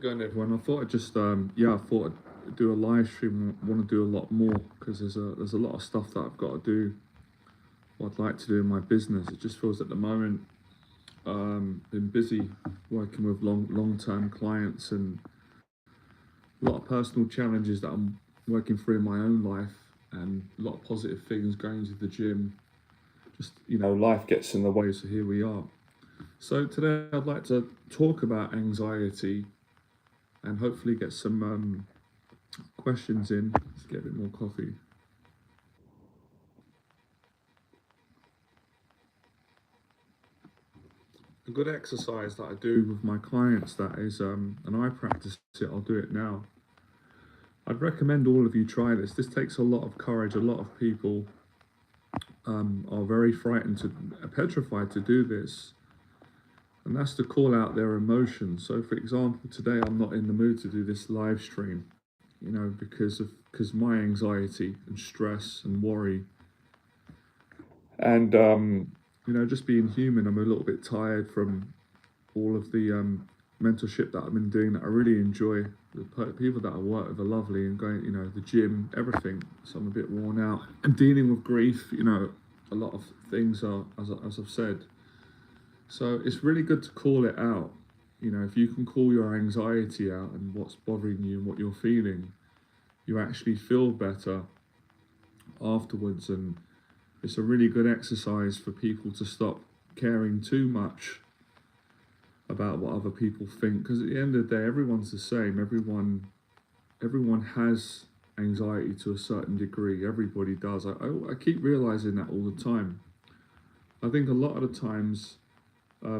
Going everyone. I thought I'd just I thought I'd do a live stream. I want to do a lot more because there's a lot of stuff that I've got to do. What I'd like to do in my business. It just feels at the moment been busy working with long term clients and a lot of personal challenges that I'm working through in my own life and a lot of positive things going to the gym. Just life gets in the way. So here we are. So today I'd like to talk about anxiety and hopefully get some questions in. Let's get a bit more coffee. A good exercise that I do with my clients that is, and I practice it, I'll do it now. I'd recommend all of you try this. This takes a lot of courage. A lot of people are very petrified to do this. And that's to call out their emotions. So, for example, today I'm not in the mood to do this live stream, because my anxiety and stress and worry and just being human. I'm a little bit tired from all of the mentorship that I've been doing that I really enjoy. The people that I work with are lovely and going, the gym, everything. So I'm a bit worn out and dealing with grief. A lot of things are, as I've said. So it's really good to call it out. If you can call your anxiety out and what's bothering you and what you're feeling, you actually feel better afterwards. And it's a really good exercise for people to stop caring too much about what other people think, because at the end of the day everyone's the same. Everyone has anxiety to a certain degree. Everybody does. I keep realizing that all the time. I think a lot of the times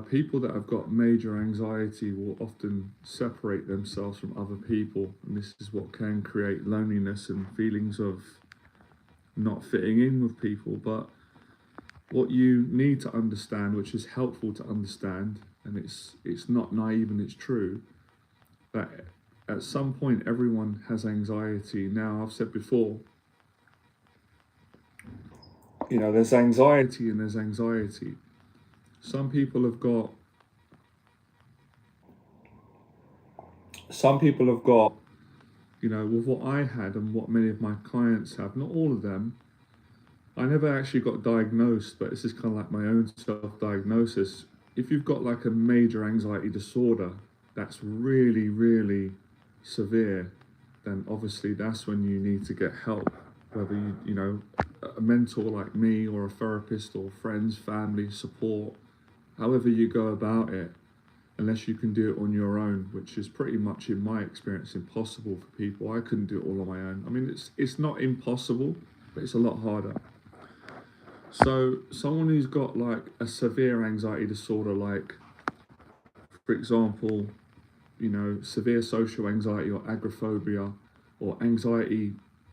people that have got major anxiety will often separate themselves from other people, and this is what can create loneliness and feelings of not fitting in with people. But what you need to understand, which is helpful to understand, and it's not naive and it's true, that at some point everyone has anxiety. Now, I've said before, there's anxiety and there's anxiety. Some people have got with what I had and what many of my clients have, not all of them. I never actually got diagnosed, but this is kind of like my own self-diagnosis. If you've got like a major anxiety disorder that's really, really severe, then obviously that's when you need to get help. Whether a mentor like me or a therapist or friends, family, support, however you go about it, unless you can do it on your own, which is pretty much, in my experience, impossible for people. I couldn't do it all on my own. I mean, it's not impossible, but it's a lot harder. So someone who's got like a severe anxiety disorder, like for example, severe social anxiety or agoraphobia or anxiety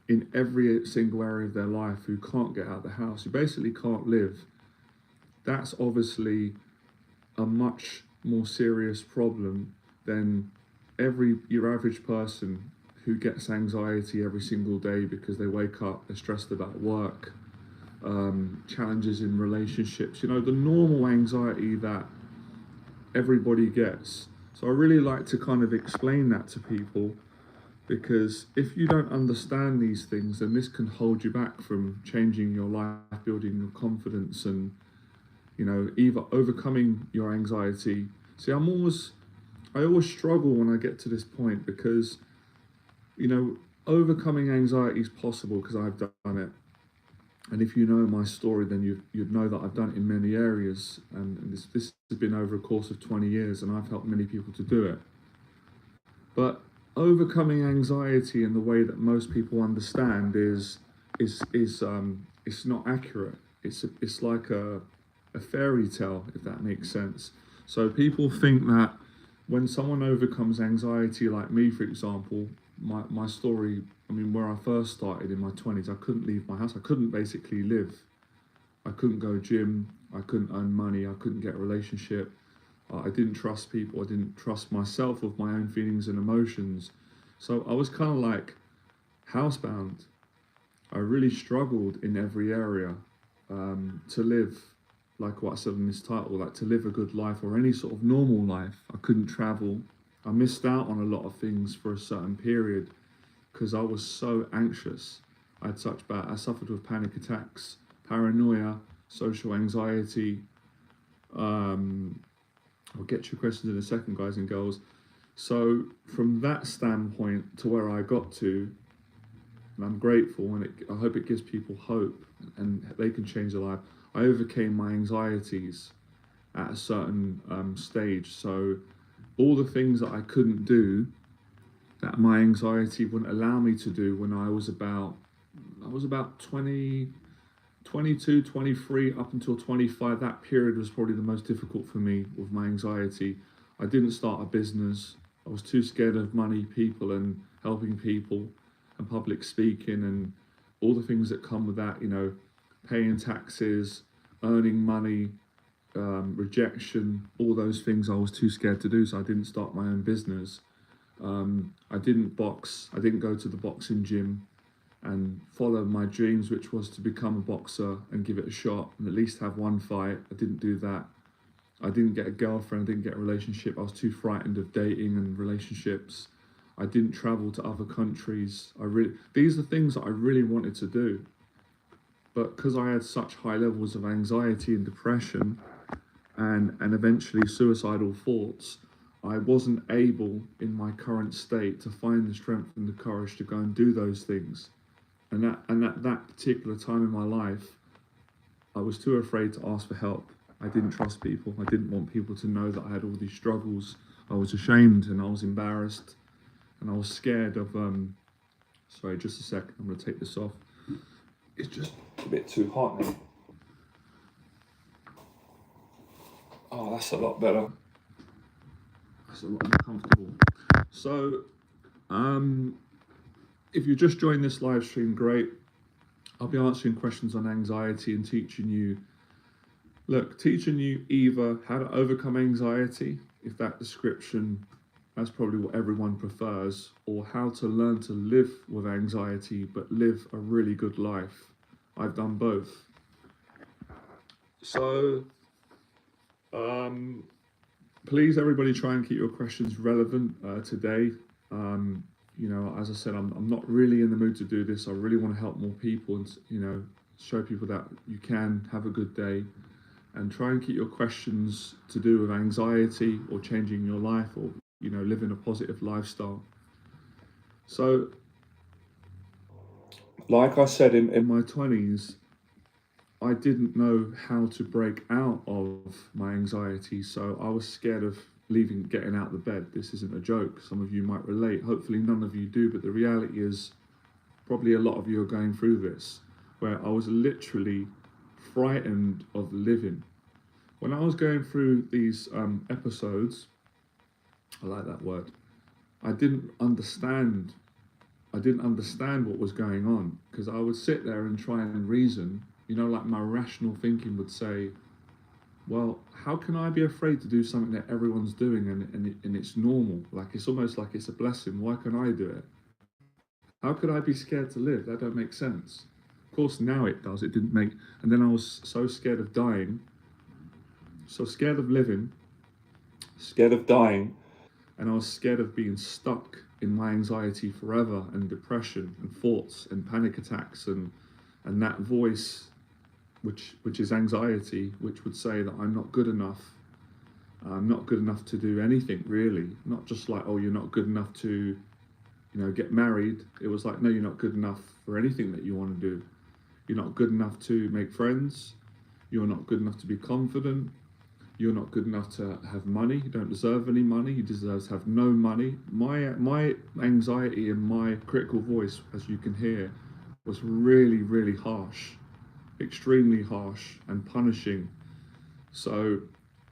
in every single area of their life, who can't get out of the house, who basically can't live, that's obviously a much more serious problem than your average person who gets anxiety every single day because they wake up, they're stressed about work, challenges in relationships, the normal anxiety that everybody gets. So I really like to kind of explain that to people, because if you don't understand these things, then this can hold you back from changing your life, building your confidence, and either overcoming your anxiety. See, I always struggle when I get to this point, because overcoming anxiety is possible because I've done it. And if you know my story, then you'd know that I've done it in many areas, and this has been over a course of 20 years, and I've helped many people to do it. But overcoming anxiety in the way that most people understand is it's not accurate. It's like a fairy tale, if that makes sense. So people think that when someone overcomes anxiety, like me, for example, my story, I mean, where I first started in my 20s, I couldn't leave my house. I couldn't basically live. I couldn't go gym. I couldn't earn money. I couldn't get a relationship. I didn't trust people. I didn't trust myself with my own feelings and emotions. So I was kind of like housebound. I really struggled in every area to live, like what I said in this title, like to live a good life or any sort of normal life. I couldn't travel. I missed out on a lot of things for a certain period because I was so anxious. I suffered with panic attacks, paranoia, social anxiety. I'll get to your questions in a second, guys and girls. So from that standpoint to where I got to, and I'm grateful, and I hope it gives people hope and they can change their life. I overcame my anxieties at a certain stage. So all the things that I couldn't do, that my anxiety wouldn't allow me to do when I was about 20, 22, 23 up until 25. That period was probably the most difficult for me with my anxiety. I didn't start a business. I was too scared of money, people, and helping people, and public speaking, and all the things that come with that, paying taxes, earning money, rejection, all those things I was too scared to do, so I didn't start my own business. I didn't box. I didn't go to the boxing gym and follow my dreams, which was to become a boxer and give it a shot and at least have one fight. I didn't do that. I didn't get a girlfriend. I didn't get a relationship. I was too frightened of dating and relationships. I didn't travel to other countries. These are things that I really wanted to do. But because I had such high levels of anxiety and depression and eventually suicidal thoughts, I wasn't able in my current state to find the strength and the courage to go and do those things. And at that particular time in my life, I was too afraid to ask for help. I didn't trust people. I didn't want people to know that I had all these struggles. I was ashamed and I was embarrassed and I was scared of, sorry, just a second, I'm gonna take this off. It's just a bit too hot now. Oh, that's a lot better. That's a lot more comfortable. So, if you just joined this live stream, great. I'll be answering questions on anxiety and teaching you either how to overcome anxiety, if that description, that's probably what everyone prefers, or how to learn to live with anxiety but live a really good life. I've done both. So, please, everybody, try and keep your questions relevant today. As I said, I'm not really in the mood to do this. I really want to help more people and, show people that you can have a good day, and try and keep your questions to do with anxiety or changing your life or, living a positive lifestyle. So, like I said, in my 20s, I didn't know how to break out of my anxiety, so I was scared of getting out of the bed. This isn't a joke. Some of you might relate. Hopefully none of you do, but the reality is probably a lot of you are going through this, where I was literally frightened of living. When I was going through these episodes, I like that word, I didn't understand what was going on, because I would sit there and try and reason, like my rational thinking would say, well, how can I be afraid to do something that everyone's doing and it's normal? Like, it's almost like it's a blessing. Why can't I do it? How could I be scared to live? That don't make sense. Of course, now it does. It didn't make. And then I was so scared of dying, so scared of living, scared of dying, and I was scared of being stuck in my anxiety forever, and depression and thoughts and panic attacks and that voice, which is anxiety, which would say that I'm not good enough. I'm not good enough to do anything, really. Not just like, oh, you're not good enough to, get married. It was like, no, you're not good enough for anything that you want to do. You're not good enough to make friends. You're not good enough to be confident. You're not good enough to have money. You don't deserve any money. You deserve to have no money. My anxiety and my critical voice, as you can hear, was really, really harsh, extremely harsh and punishing. So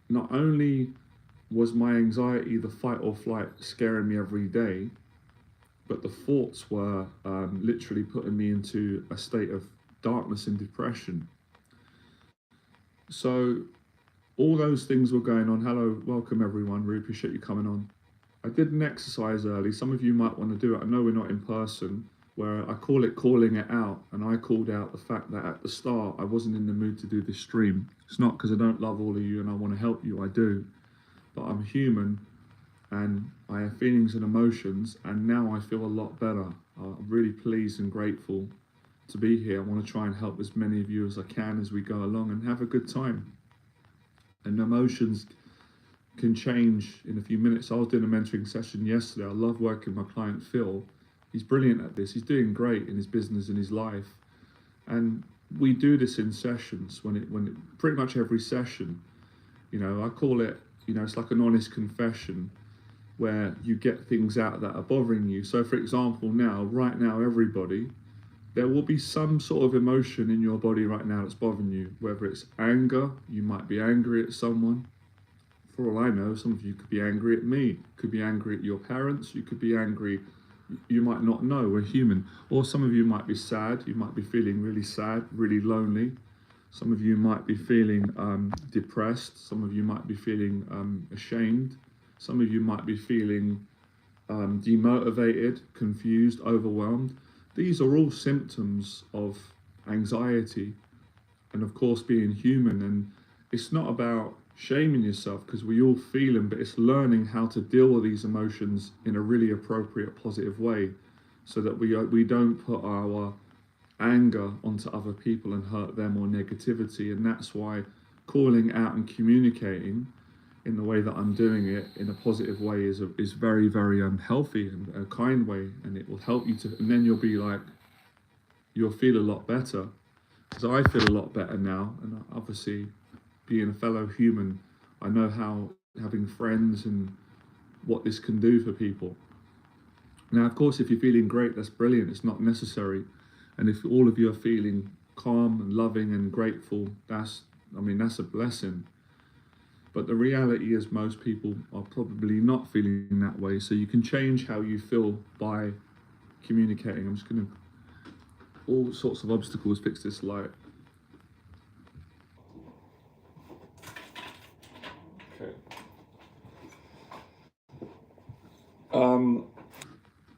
not only was my anxiety, the fight or flight, scaring me every day, but the thoughts were literally putting me into a state of darkness and depression. So all those things were going on. Hello, welcome everyone. Really appreciate you coming on. I did an exercise early. Some of you might want to do it. I know we're not in person, where I call it calling it out. And I called out the fact that at the start, I wasn't in the mood to do this stream. It's not because I don't love all of you and I want to help you. I do. But I'm human. and I have feelings and emotions, and now I feel a lot better. I'm really pleased and grateful to be here. I want to try and help as many of you as I can as we go along and have a good time. And emotions can change in a few minutes. I was doing a mentoring session yesterday. I love working with my client Phil. He's brilliant at this. He's doing great in his business and his life. And we do this in sessions pretty much every session. I call it, it's like an honest confession where you get things out that are bothering you. So for example, right now, everybody, there will be some sort of emotion in your body right now that's bothering you, whether it's anger, you might be angry at someone. For all I know, some of you could be angry at me, could be angry at your parents, you could be angry, you might not know, we're human. Or some of you might be sad, you might be feeling really sad, really lonely. Some of you might be feeling depressed, some of you might be feeling ashamed, some of you might be feeling demotivated, confused, overwhelmed. These are all symptoms of anxiety and, of course, being human. And it's not about shaming yourself, because we all feel them, but it's learning how to deal with these emotions in a really appropriate, positive way, so that we don't put our anger onto other people and hurt them, or negativity. And that's why calling out and communicating in the way that I'm doing it in a positive way is very, very healthy and a kind way, and it will help you to, and then you'll feel a lot better, because I feel a lot better now. And obviously, being a fellow human, I know how having friends and what this can do for people. Now, of course, if you're feeling great, that's brilliant. It's not necessary. And if all of you are feeling calm and loving and grateful, that's a blessing. But the reality is most people are probably not feeling that way. So you can change how you feel by communicating. I'm just going to, all sorts of obstacles, fix this light. Okay.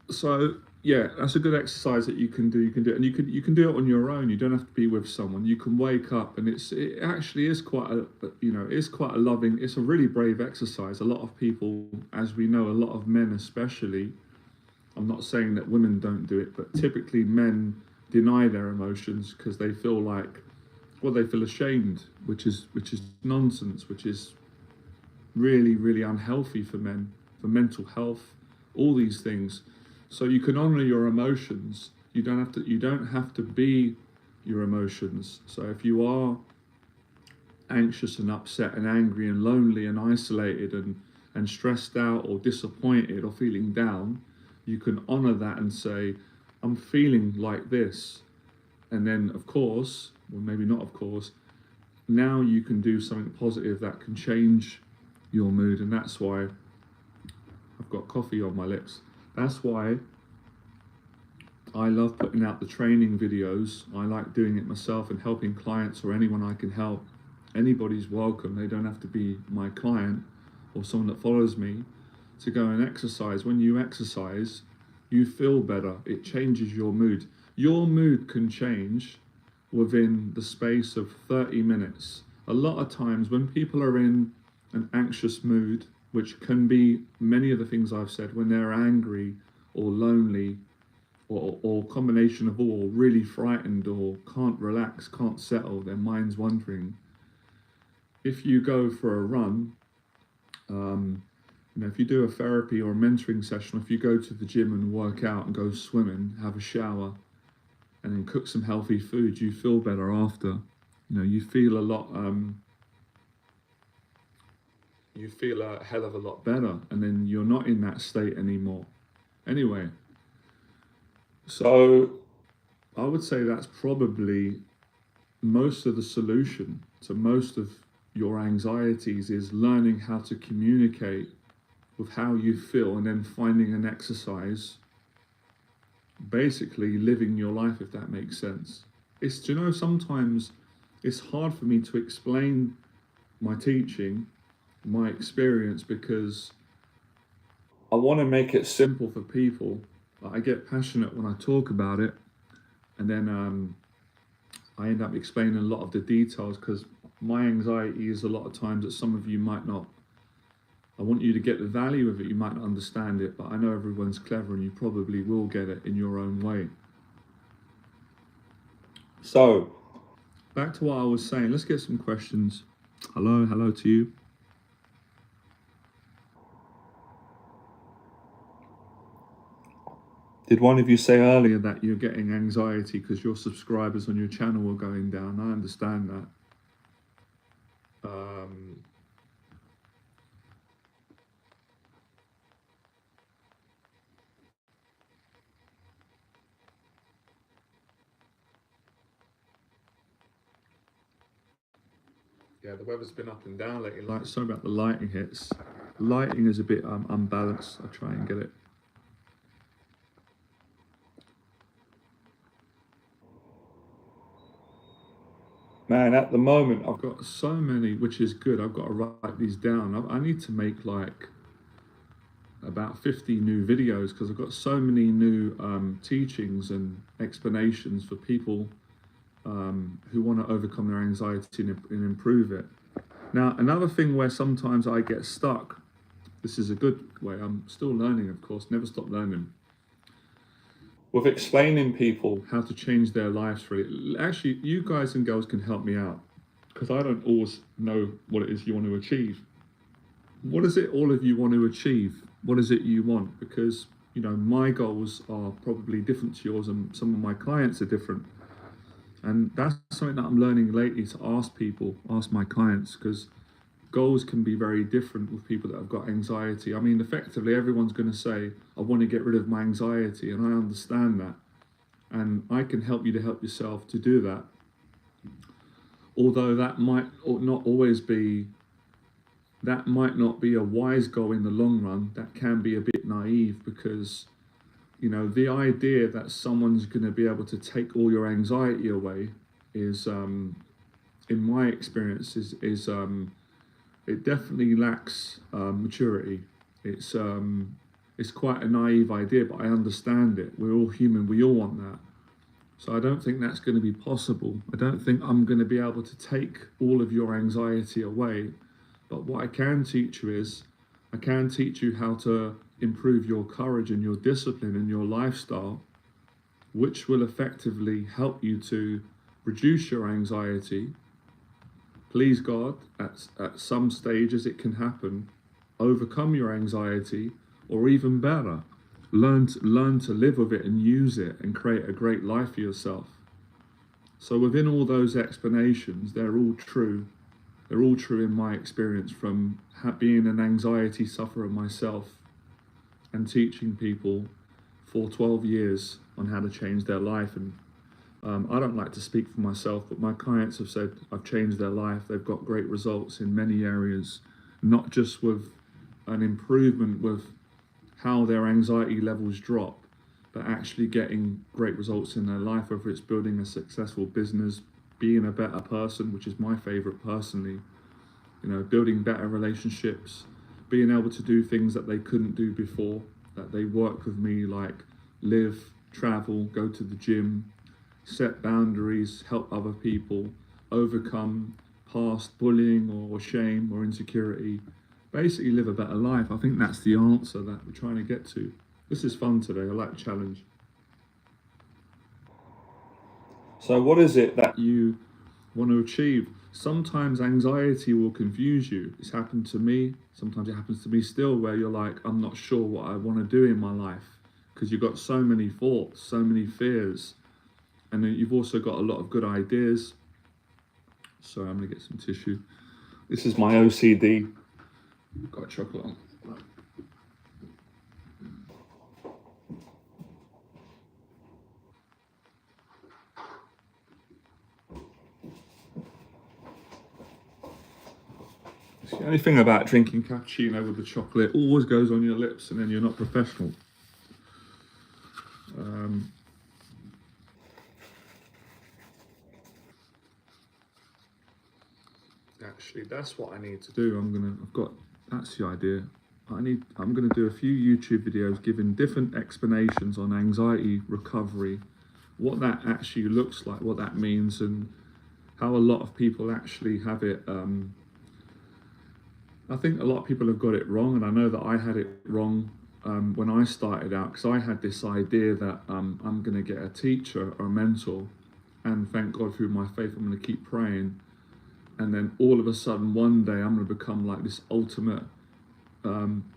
So yeah, that's a good exercise that you can do. You can do it, and you can do it on your own. You don't have to be with someone. You can wake up, and it actually is quite a loving. It's a really brave exercise. A lot of people, as we know, a lot of men especially. I'm not saying that women don't do it, but typically men deny their emotions because they feel they feel ashamed, which is nonsense, which is really, really unhealthy for men, for mental health, all these things. So you can honor your emotions. You don't have to be your emotions. So if you are anxious and upset and angry and lonely and isolated and stressed out or disappointed or feeling down, you can honor that and say, I'm feeling like this. And then, of course, or maybe not of course, now you can do something positive that can change your mood. And that's why I've got coffee on my lips. That's why I love putting out the training videos. I like doing it myself and helping clients or anyone I can help. Anybody's welcome. They don't have to be my client or someone that follows me to go and exercise. When you exercise, you feel better. It changes your mood. Your mood can change within the space of 30 minutes. A lot of times when people are in an anxious mood, which can be many of the things I've said, when they're angry or lonely or combination of all, really frightened or can't relax, can't settle, their mind's wandering. If you go for a run, if you do a therapy or a mentoring session, if you go to the gym and work out and go swimming, have a shower, and then cook some healthy food, you feel better after. You feel a hell of a lot better, and then you're not in that state anymore. Anyway, so I would say that's probably most of the solution to most of your anxieties, is learning how to communicate with how you feel and then finding an exercise, basically living your life, if that makes sense. Sometimes it's hard for me to explain my teaching, my experience, because I want to make it simple for people. I get passionate when I talk about it, and then I end up explaining a lot of the details, because my anxiety is a lot of times that some of you might not I want you to get the value of it. You might not understand it, but I know everyone's clever and you probably will get it in your own way. So, back to what I was saying, let's get some questions. Hello to you. Did one of you say earlier that you're getting anxiety because your subscribers on your channel are going down? I understand that. Yeah, the weather's been up and down lately. Like, sorry about the lighting hits. Lighting is a bit unbalanced. I try and get it. Man, at the moment, I've got so many, which is good. I've got to write these down. I need to make like about 50 new videos because I've got so many new teachings and explanations for people who want to overcome their anxiety and improve it. Now, another thing where sometimes I get stuck, this is a good way, I'm still learning, of course, never stop learning, with explaining people how to change their lives really. Actually, you guys and girls can help me out because I don't always know what it is you want to achieve. What is it all of you want to achieve? What is it you want? Because, you know, my goals are probably different to yours and some of my clients are different. And that's something that I'm learning lately, to ask people, ask my clients, because goals can be very different with people that have got anxiety. I mean, effectively, everyone's going to say, I want to get rid of my anxiety, and I understand that. And I can help you to help yourself to do that. Although that might not always be, that might not be a wise goal in the long run. That can be a bit naive because, you know, the idea that someone's going to be able to take all your anxiety away is, in my experience, it definitely lacks maturity. It's quite a naive idea, but I understand it. We're all human. We all want that. So I don't think that's going to be possible. I don't think I'm going to be able to take all of your anxiety away. But what I can teach you is, I can teach you how to improve your courage and your discipline and your lifestyle, which will effectively help you to reduce your anxiety. Please God, at some stages it can happen, overcome your anxiety, or even better, learn to live with it and use it and create a great life for yourself. So within all those explanations, they're all true. They're all true in my experience from being an anxiety sufferer myself and teaching people for 12 years on how to change their life. And I don't like to speak for myself, but my clients have said I've changed their life. They've got great results in many areas, not just with an improvement with how their anxiety levels drop, but actually getting great results in their life, whether it's building a successful business, being a better person, which is my favorite personally, you know, building better relationships, being able to do things that they couldn't do before, that they work with me, like live, travel, go to the gym, set boundaries, help other people, overcome past bullying or shame or insecurity, basically live a better life. I think that's the answer that we're trying to get to. This is fun today. I like the challenge. So what is it that you want to achieve? Sometimes anxiety will confuse you. It's happened to me. Sometimes it happens to me still, where you're like, I'm not sure what I want to do in my life, because you've got so many thoughts, so many fears, and then you've also got a lot of good ideas. Sorry, I'm gonna get some tissue. This is my OCD. Got chocolate on. It's the only thing about drinking cappuccino with the chocolate, it always goes on your lips and then you're not professional. Actually, that's what I need to do. That's the idea. I'm gonna do a few YouTube videos giving different explanations on anxiety recovery, what that actually looks like, what that means, and how a lot of people actually have it I think a lot of people have got it wrong, and I know that I had it wrong when I started out, because I had this idea that I'm going to get a teacher or a mentor, and thank God through my faith, I'm going to keep praying, and then all of a sudden one day I'm going to become like this ultimate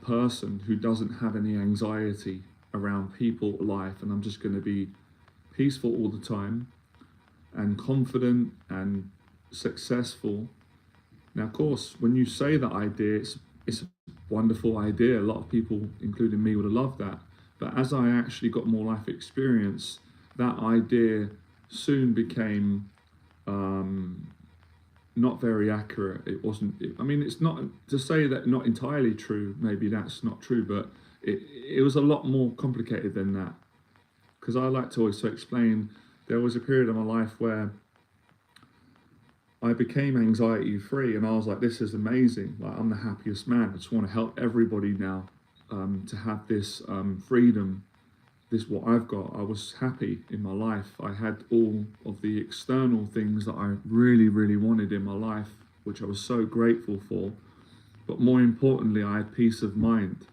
person who doesn't have any anxiety around people, life, and I'm just going to be peaceful all the time and confident and successful. Now, of course, when you say that idea, it's a wonderful idea. A lot of people, including me, would have loved that. But as I actually got more life experience, that idea soon became not very accurate. It wasn't. I mean, it's not to say that not entirely true. Maybe that's not true, but it was a lot more complicated than that. Because I like to always explain, there was a period of my life where I became anxiety free, and I was like, this is amazing. Like, I'm the happiest man. I just want to help everybody now to have this freedom, this what I've got. I was happy in my life. I had all of the external things that I really, really wanted in my life, which I was so grateful for. But more importantly, I had peace of mind,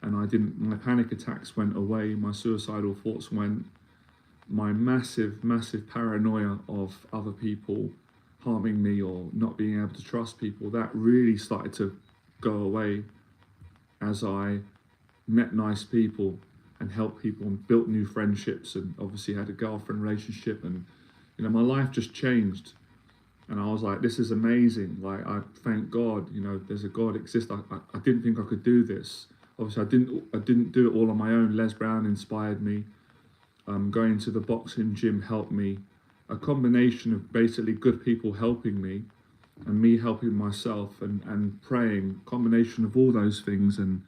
and my panic attacks went away, my suicidal thoughts went, my massive, massive paranoia of other people harming me or not being able to trust people, that really started to go away as I met nice people and helped people and built new friendships, and obviously had a girlfriend relationship, and my life just changed. And I was like, this is amazing. Like, I thank God, there's a God exists. I didn't think I could do this. Obviously I didn't do it all on my own. Les Brown inspired me. Going to the boxing gym helped me. A combination of basically good people helping me and me helping myself, and praying, combination of all those things. And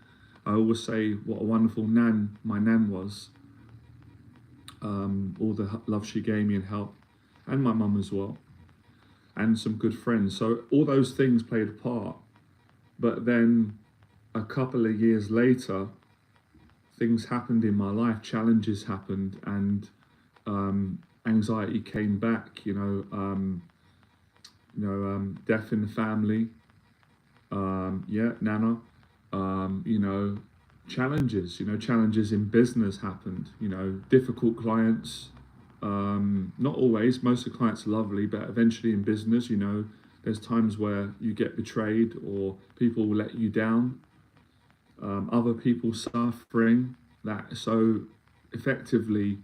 I always say what a wonderful nan my nan was, all the love she gave me and help, and my mum as well, and some good friends. So all those things played a part. But then a couple of years later, things happened in my life, challenges happened, and anxiety came back, death in the family, Nana, challenges in business happened, difficult clients, not always, most of the clients are lovely, but eventually in business, there's times where you get betrayed or people will let you down, other people suffering, so effectively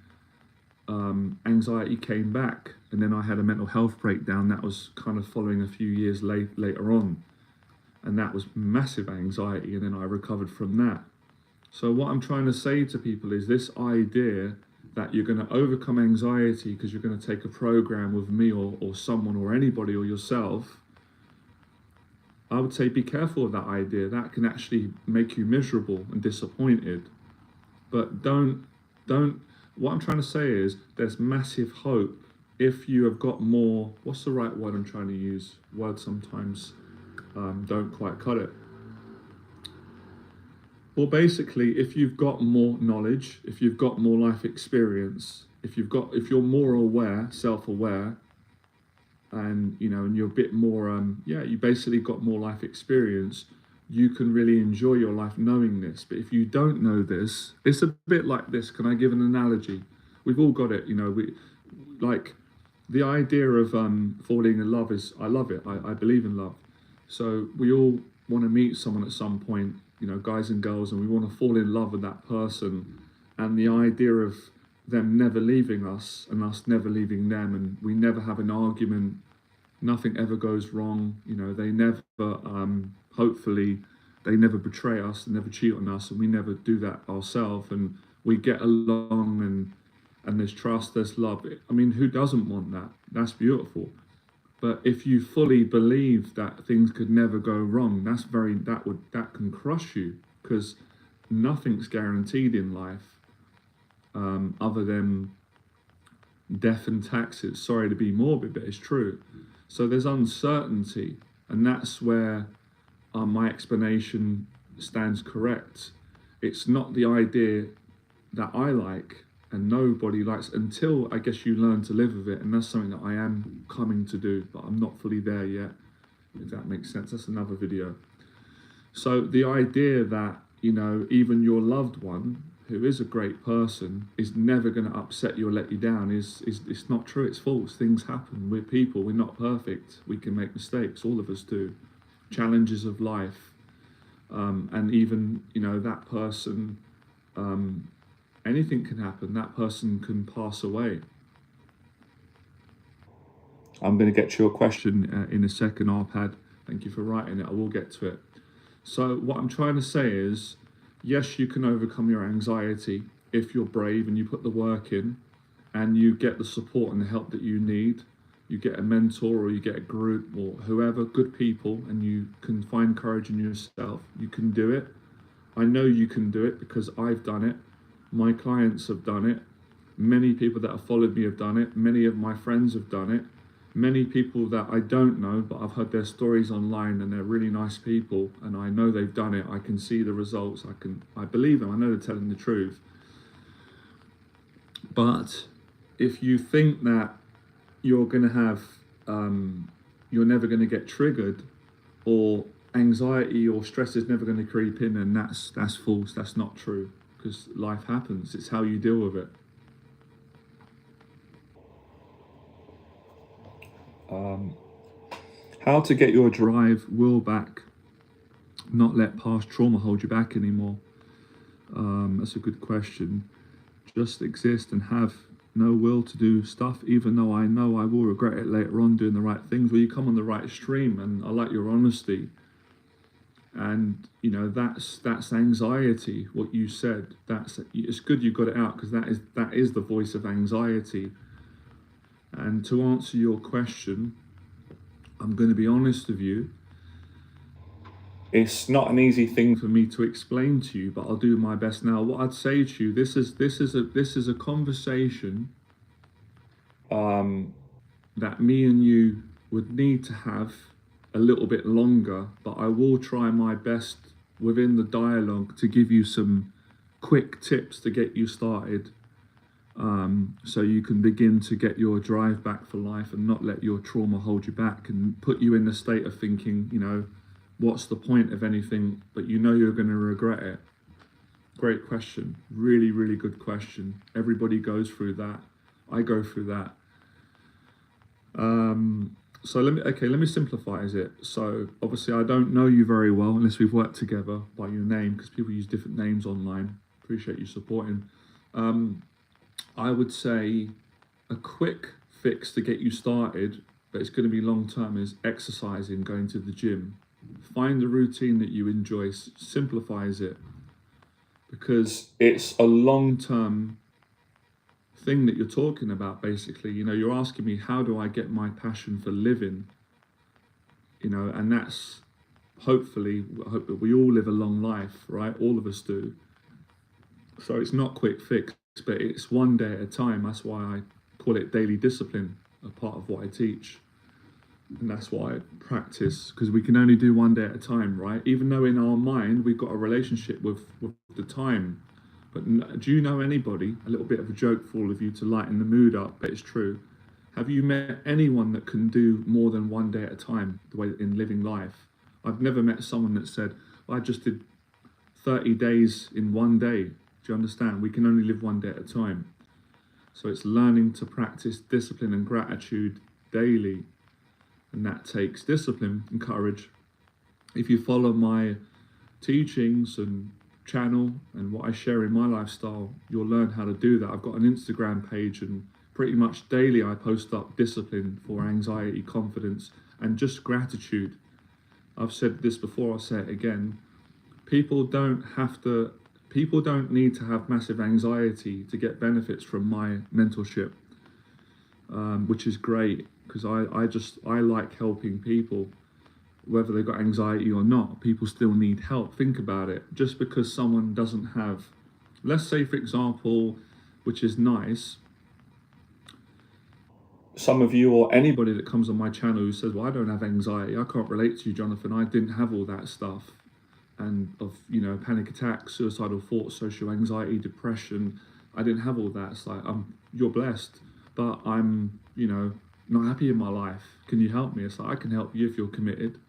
anxiety came back, and then I had a mental health breakdown that was kind of following a few years later on, and that was massive anxiety, and then I recovered from that. So what I'm trying to say to people is this idea that you're going to overcome anxiety because you're going to take a program with me or someone or anybody or yourself. I would say be careful of that idea. That can actually make you miserable and disappointed. But don't, what I'm trying to say is there's massive hope if you have got more, what's the right word I'm trying to use? Words sometimes don't quite cut it. Well, basically, if you've got more knowledge, if you've got more life experience, if you're more aware, self-aware, and and you're a bit more you basically got more life experience, you can really enjoy your life knowing this. But if you don't know this, it's a bit like this. Can I give an analogy? We've all got it, we like the idea of falling in love is, I love it. I believe in love. So we all want to meet someone at some point, guys and girls, and we want to fall in love with that person. And the idea of them never leaving us and us never leaving them, and we never have an argument, nothing ever goes wrong, they never, hopefully, they never betray us, they never cheat on us, and we never do that ourselves, and we get along, and there's trust, there's love. I mean, who doesn't want that? That's beautiful. But if you fully believe that things could never go wrong, that can crush you, because nothing's guaranteed in life, other than death and taxes. Sorry to be morbid, but it's true. So there's uncertainty, and that's where my explanation stands correct. It's not the idea that I like, and nobody likes, until I guess you learn to live with it, and that's something that I am coming to do, but I'm not fully there yet, if that makes sense. That's another video. So the idea that, even your loved one, who is a great person, is never going to upset you or let you down is it's not true. It's false. Things happen. We're people. We're not perfect. We can make mistakes. All of us do. Challenges of life, and even that person. Anything can happen. That person can pass away. I'm going to get to your question in a second, Arpad. Thank you for writing it. I will get to it. So what I'm trying to say is, yes, you can overcome your anxiety if you're brave and you put the work in and you get the support and the help that you need. You get a mentor or you get a group or whoever, good people, and you can find courage in yourself. You can do it. I know you can do it because I've done it. My clients have done it. Many people that have followed me have done it. Many of my friends have done it. Many people that I don't know, but I've heard their stories online and they're really nice people and I know they've done it. I can see the results. I believe them. I know they're telling the truth. But if you think that you're going to have, you're never going to get triggered, or anxiety or stress is never going to creep in, and that's false. That's not true, because life happens. It's how you deal with it. How to get your drive, will back, not let past trauma hold you back anymore. That's a good question. Just exist and have no will to do stuff, even though I know I will regret it later on doing the right things. Well, you come on the right stream, and I like your honesty. And that's anxiety. What you said, it's good you got it out, because that is the voice of anxiety. And to answer your question, I'm going to be honest with you. It's not an easy thing for me to explain to you, but I'll do my best now. What I'd say to you, this is a conversation that me and you would need to have a little bit longer, but I will try my best within the dialogue to give you some quick tips to get you started, so you can begin to get your drive back for life and not let your trauma hold you back and put you in the state of thinking, what's the point of anything, but you're going to regret it. Great question. Really, really good question. Everybody goes through that. I go through that. So let me simplify it. So obviously I don't know you very well unless we've worked together by your name, because people use different names online. Appreciate you supporting. I would say a quick fix to get you started, but it's going to be long term, is exercising, going to the gym. Find a routine that you enjoy, simplifies it, because it's a long term thing that you're talking about. Basically, you're asking me, how do I get my passion for living? And that's I hope that we all live a long life, right? All of us do. So it's not quick fix, but it's one day at a time. That's why I call it daily discipline, a part of what I teach. And that's why I practice, because we can only do one day at a time, right? Even though in our mind we've got a relationship with the time. But do you know anybody, a little bit of a joke for all of you to lighten the mood up, but it's true. Have you met anyone that can do more than one day at a time, the way in living life? I've never met someone that said, well, I just did 30 days in one day. Do you understand? We can only live one day at a time. So it's learning to practice discipline and gratitude daily. And that takes discipline and courage. If you follow my teachings and channel and what I share in my lifestyle, you'll learn how to do that. I've got an Instagram page, and pretty much daily I post up discipline for anxiety, confidence, and just gratitude. I've said this before, I'll say it again. People don't need to have massive anxiety to get benefits from my mentorship, which is great, because I like helping people, whether they've got anxiety or not. People still need help. Think about it. Just because someone doesn't have, let's say for example, which is nice, some of you or anybody that comes on my channel who says, well, I don't have anxiety, I can't relate to you, Jonathan, I didn't have all that stuff, and of panic attacks, suicidal thoughts, social anxiety, depression, I didn't have all that. It's like, you're blessed, but I'm not happy in my life. Can you help me? It's like, I can help you if you're committed.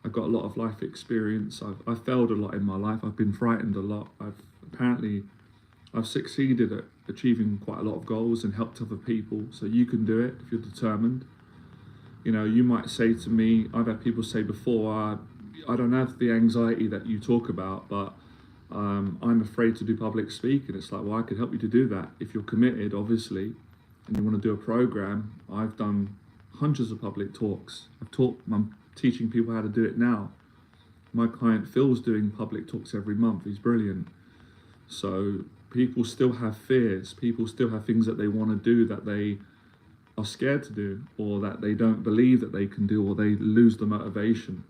I've got a lot of life experience. I've failed a lot in my life. I've been frightened a lot. I've succeeded at achieving quite a lot of goals and helped other people. So you can do it if you're determined. You know, you might say to me, I've had people say before, I don't have the anxiety that you talk about, but I'm afraid to do public speaking. It's like, well, I could help you to do that if you're committed, obviously, and you want to do a program. I've done hundreds of public talks. I'm teaching people how to do it now. My client Phil's doing public talks every month. He's brilliant. So people still have fears. People still have things that they want to do that they are scared to do, or that they don't believe that they can do, or they lose the motivation.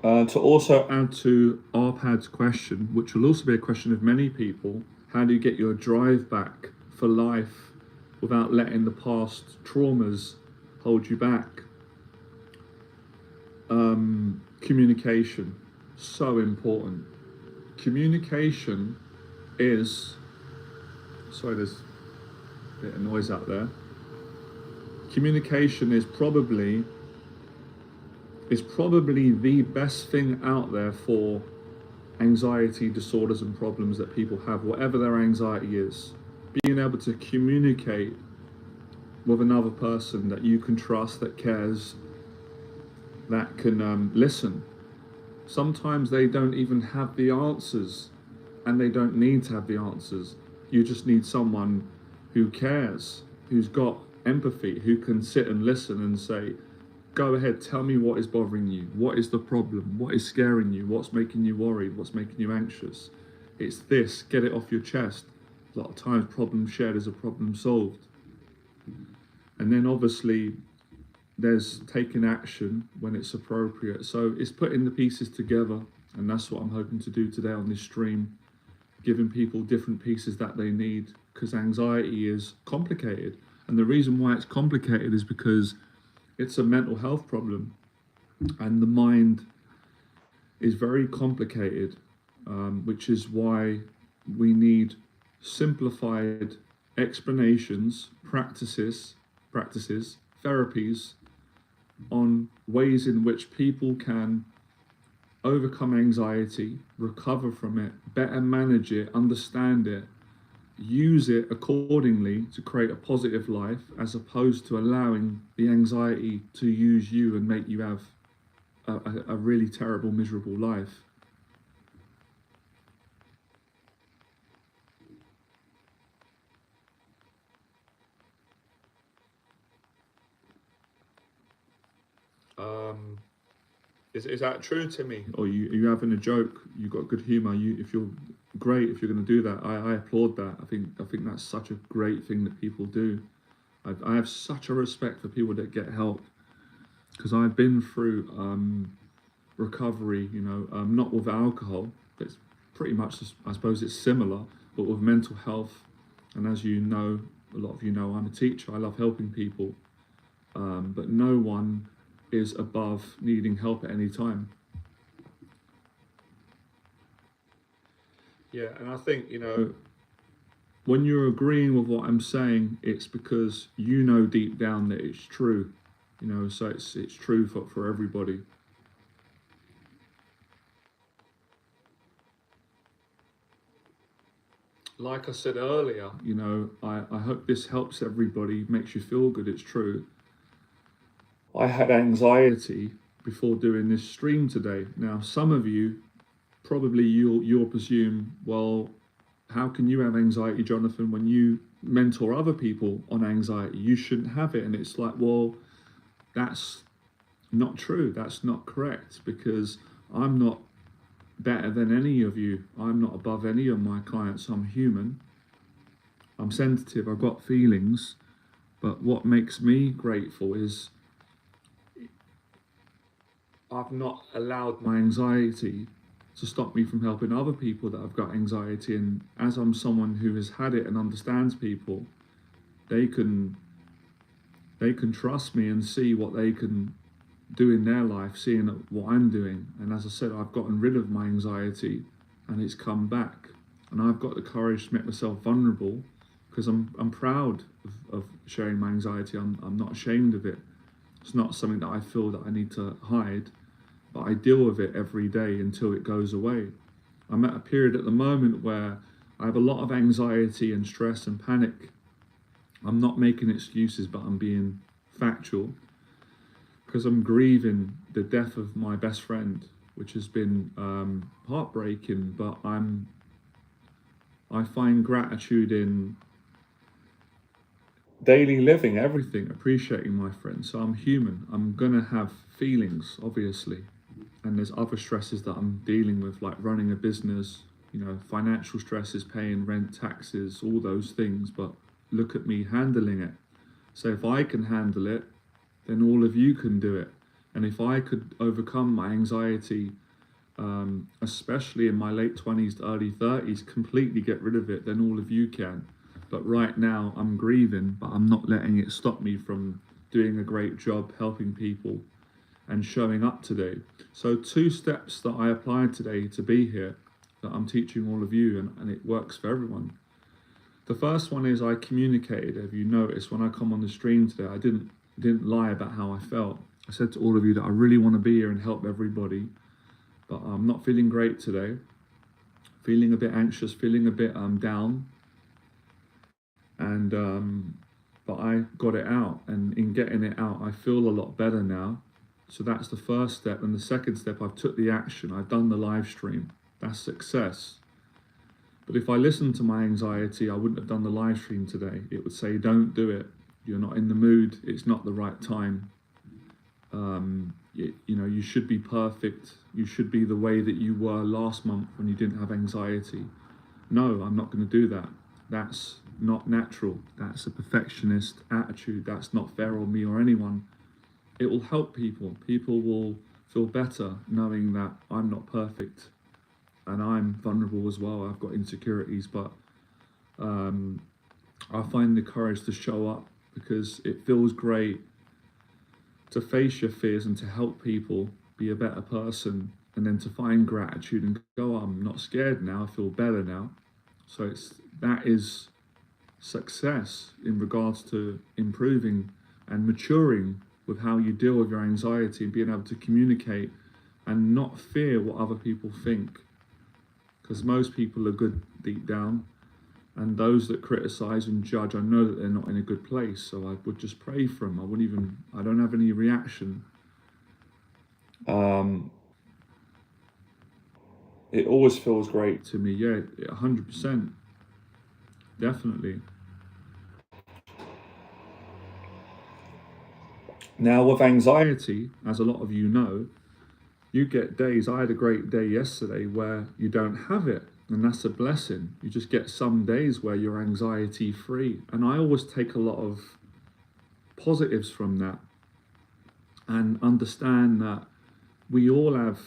To also add to Arpad's question, which will also be a question of many people, how do you get your drive back for life without letting the past traumas hold you back? Communication, so important. Communication is, sorry, there's a bit of noise out there. Communication is probably the best thing out there for anxiety disorders and problems that people have, whatever their anxiety is. Being able to communicate with another person that you can trust, that cares, that can listen. Sometimes they don't even have the answers, and they don't need to have the answers. You just need someone who cares, who's got empathy, who can sit and listen and say, go ahead, tell me what is bothering you. What is the problem? What is scaring you? What's making you worried? What's making you anxious? It's this, get it off your chest. A lot of times, problem shared is a problem solved. And then obviously, there's taking action when it's appropriate. So it's putting the pieces together, and that's what I'm hoping to do today on this stream, giving people different pieces that they need, because anxiety is complicated. And the reason why it's complicated is because it's a mental health problem, and the mind is very complicated, which is why we need simplified explanations, practices, therapies on ways in which people can overcome anxiety, recover from it, better manage it, understand it, use it accordingly to create a positive life, as opposed to allowing the anxiety to use you and make you have a really terrible, miserable life. Is that true, Timmy? Or you having a joke? You got good humour. If you're great, if you're going to do that, I applaud that. I think that's such a great thing that people do. I have such a respect for people that get help, because I've been through recovery. You know, not with alcohol. It's pretty much, I suppose, it's similar, but with mental health. And as you know, a lot of you know, I'm a teacher. I love helping people, but no one is above needing help at any time. Yeah, and I think, you know, when you're agreeing with what I'm saying, it's because you know deep down that it's true. You know, so it's true for everybody. Like I said earlier, you know, I hope this helps everybody, makes you feel good. It's true. I had anxiety before doing this stream today. Now, some of you, probably you'll presume, well, how can you have anxiety, Jonathan, when you mentor other people on anxiety? You shouldn't have it. And it's like, well, that's not true. That's not correct, because I'm not better than any of you. I'm not above any of my clients. I'm human. I'm sensitive. I've got feelings. But what makes me grateful is I've not allowed my anxiety to stop me from helping other people that have got anxiety. And as I'm someone who has had it and understands people, they can trust me and see what they can do in their life, seeing what I'm doing. And as I said, I've gotten rid of my anxiety, and it's come back. And I've got the courage to make myself vulnerable, because I'm proud of sharing my anxiety. I'm not ashamed of it. It's not something that I feel that I need to hide, but I deal with it every day until it goes away. I'm at a period at the moment where I have a lot of anxiety and stress and panic. I'm not making excuses, but I'm being factual, because I'm grieving the death of my best friend, which has been heartbreaking. But I find gratitude in daily living, everything, appreciating my friends. So I'm human. I'm gonna have feelings, obviously, and there's other stresses that I'm dealing with, like running a business. Financial stresses, paying rent, taxes, all those things. But look at me handling it. So if I can handle it, then all of you can do it. And if I could overcome my anxiety, especially in my late 20s to early 30s, completely get rid of it, then all of you can. But right now I'm grieving, but I'm not letting it stop me from doing a great job helping people and showing up today. So 2 steps that I applied today to be here, that I'm teaching all of you, and it works for everyone. The first one is I communicated. If you notice, when I come on the stream today, I didn't lie about how I felt. I said to all of you that I really want to be here and help everybody, but I'm not feeling great today. Feeling a bit anxious, feeling a bit down, and but I got it out, and in getting it out, I feel a lot better now. So that's the first step. And the second step, I've took the action. I've done the live stream. That's success. But if I listened to my anxiety, I wouldn't have done the live stream today. It would say, don't do it. You're not in the mood. It's not the right time. You should be perfect. You should be the way that you were last month when you didn't have anxiety. No, I'm not going to do that. That's not natural. That's a perfectionist attitude. That's not fair on me or anyone. It will help people. People will feel better knowing that I'm not perfect. And I'm vulnerable as well. I've got insecurities, but I find the courage to show up, because it feels great to face your fears and to help people be a better person, and then to find gratitude and go, oh, I'm not scared now, I feel better now. So that is success in regards to improving and maturing with how you deal with your anxiety, and being able to communicate and not fear what other people think. Because most people are good deep down, and those that criticize and judge, I know that they're not in a good place. So I would just pray for them. I don't have any reaction. It always feels great to me. Yeah, 100%, definitely. Now with anxiety, as a lot of you know, you get days. I had a great day yesterday where you don't have it, and that's a blessing. You just get some days where you're anxiety free, and I always take a lot of positives from that, and understand that we all have